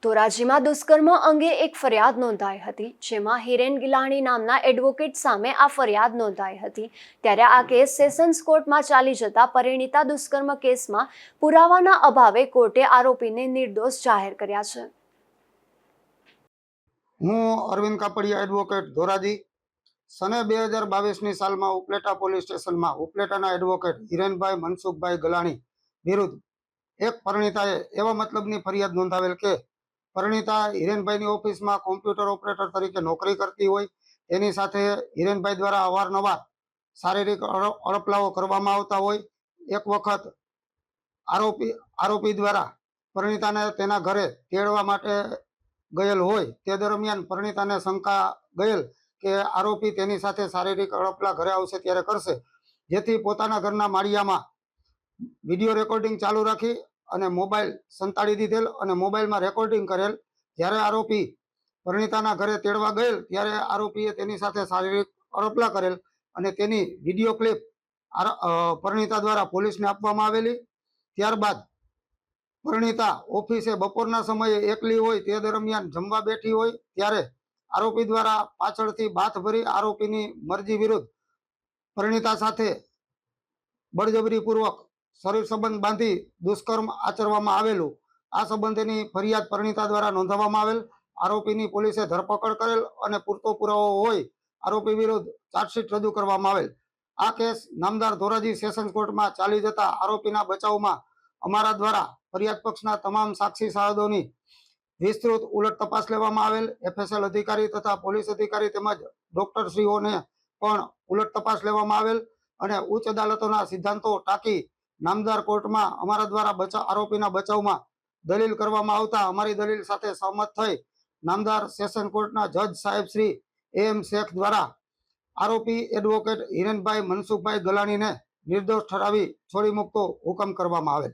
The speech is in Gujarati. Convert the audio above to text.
ધોરાજીમાં દુષ્કર્મ અંગે એક ફરિયાદ નોંધાઈ હતી, જેમાં હિરેન ગિલાણી નામના એડવોકેટ સામે આ ફરિયાદ નોંધાઈ હતી। ત્યારે આ કેસ સેશન્સ કોર્ટમાં ચાલી જતા પરિણીતા દુષ્કર્મ કેસમાં પુરાવાના અભાવે કોર્ટે આરોપીને નિર્દોષ જાહેર કર્યા છે। હું અરવિંદ કાપડિયા એડવોકેટ ધોરાજી સને 2022ની સાલમાં ઉપલેટા પોલીસ સ્ટેશનમાં ઉપલેટાના એડવોકેટ હિરેનભાઈ મનસુખભાઈ ગલાણી વિરુદ્ધ એક પરિણીતાએ એવા મતલબની ફરિયાદ નોંધાવેલ કે પરિણીતા હિરેનભાઈની ઓફિસમાં કોમ્પ્યુટર ઓપરેટર તરીકે નોકરી કરતી હોય, તેની સાથે હિરેનભાઈ દ્વારા અવારનવાર શારીરિક અડપલાઓ કરવામાં આવતા હોય। એક વખત આરોપી દ્વારા પરિણીતાને તેના ઘરે તેડવા માટે ગયેલ હોય, તે દરમિયાન પરિણીતાને શંકા ગયેલ કે આરોપી તેની સાથે શારીરિક અડપલા ઘરે આવશે ત્યારે કરશે, જેથી પોતાના ઘરના માળિયામાં વિડીયો રેકોર્ડિંગ ચાલુ રાખી અને મોબાઈલ સંતાડી દીધેલ અને મોબાઈલમાં રેકોર્ડિંગ કરેલ। જ્યારે આરોપી પરિણીતાના ઘરે તેડવા ગયેલ ત્યારે આરોપીએ તેની સાથે શારીરિક અડપલા કરેલ અને તેની વિડીયો ક્લિપ પરિણીતા દ્વારા પોલીસને આપવામાં આવેલી। ત્યારબાદ પરિણીતા ઓફિસે બપોરના સમયે એકલી હોય, તે દરમિયાન જમવા બેઠી હોય ત્યારે આરોપી દ્વારા પાછળથી બાથ ભરી આરોપીની મરજી વિરુદ્ધ પરિણીતા સાથે બળજબરીપૂર્વક શરીર સંબંધ બાંધી દુષ્કર્મ આચરવામાં આવેલું। આ સંબંધેની ફરિયાદ પરિણીતા દ્વારા નોંધવામાં આવેલ। આરોપીની પોલીસે ધરપકડ કરેલ અને પૂરતો પુરાવો હોય આરોપી વિરુદ્ધ ચાર્જશીટ રજૂ કરવામાં આવેલ। આ કેસ નામદાર ધોરાજી સેશન્સ કોર્ટમાં ચાલી જતા આરોપીના બચાવમાં અમારા દ્વારા ફરિયાદ પક્ષના તમામ સાક્ષી સાહેબોની વિસ્તૃત ઉલટ તપાસ લેવામાં આવેલ। FSL અધિકારી તથા પોલીસ અધિકારી તેમજ ડોક્ટરશ્રીઓને પણ ઉલટ તપાસ લેવામાં આવેલ અને ઉચ્ચ અદાલતોના સિદ્ધાંતો ટાંકી નામદાર કોર્ટમાં અમારા દ્વારા આરોપીના બચાવમાં દલીલ કરવામાં આવતા અમારી દલીલ સાથે સહમત થઈ નામદાર સેશન કોર્ટના જજ સાહેબ શ્રી AM શેખ દ્વારા આરોપી એડવોકેટ હિરેનભાઈ મનસુખભાઈ ગલાણીને નિર્દોષ ઠરાવી છોડી મૂકતો હુકમ કરવામાં આવેલ।